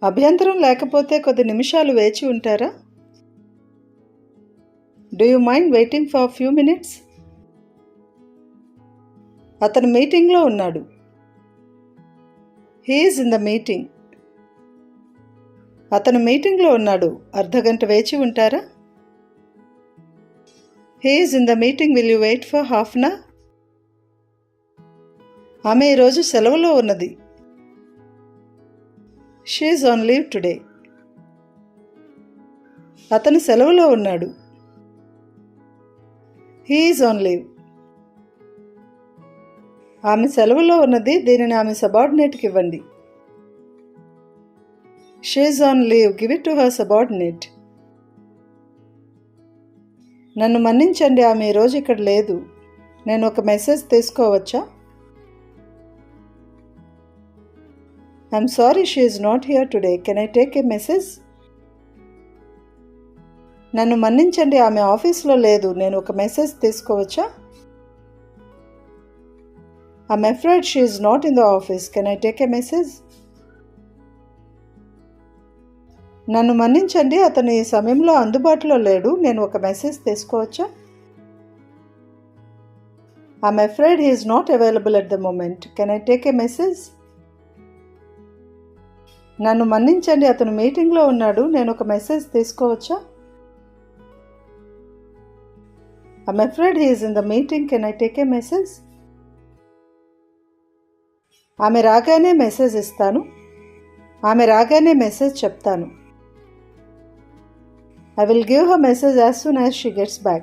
అభ్యంతరం లేకపోతే కొద్ది నిమిషాలు వేచి ఉంటారా? Do you mind waiting for few minutes? అతను మీటింగ్లో ఉన్నాడు. He is in the meeting. అతను మీటింగ్లో ఉన్నాడు. అర్ధగంట వేచి ఉంటారా? He is in the meeting. Will you wait for half an hour? ఆమె ఈరోజు సెలవులో ఉన్నది. She is on leave today. అతను సెలవులో ఉన్నాడు. He is on leave. ఆమె సెలవులో ఉన్నది. దీనిని ఆమె సబార్డినేట్కి ఇవ్వండి. She is on leave. Give it to her subordinate. నన్ను మన్నించండి, ఆమె ఈరోజు ఇక్కడ లేదు. నేను ఒక మెసేజ్ తీసుకోవచ్చా? I'm sorry, she is not here today. Can I take a message? నన్ను మన్నించండి, ఆమె ఆఫీస్లో లేదు. నేను ఒక మెసేజ్ తీసుకోవచ్చా? I'm afraid she is not in the office. Can I take a message? నన్ను మన్నించండి, అతను ఈ సమయంలో అందుబాటులో లేడు. నేను ఒక మెసేజ్ తీసుకోవచ్చా? I'm afraid he is not available at the moment. Can I take a message? నన్ను మన్నించండి, అతను మీటింగ్లో ఉన్నాడు. నేను ఒక మెసేజ్ తీసుకోవచ్చా? I'm afraid he is in the meeting. Can I take a message? ఆమె రాగానే మెసేజ్ ఇస్తాను. ఆమె రాగానే మెసేజ్ చెప్తాను. I will give her message as soon as she gets back.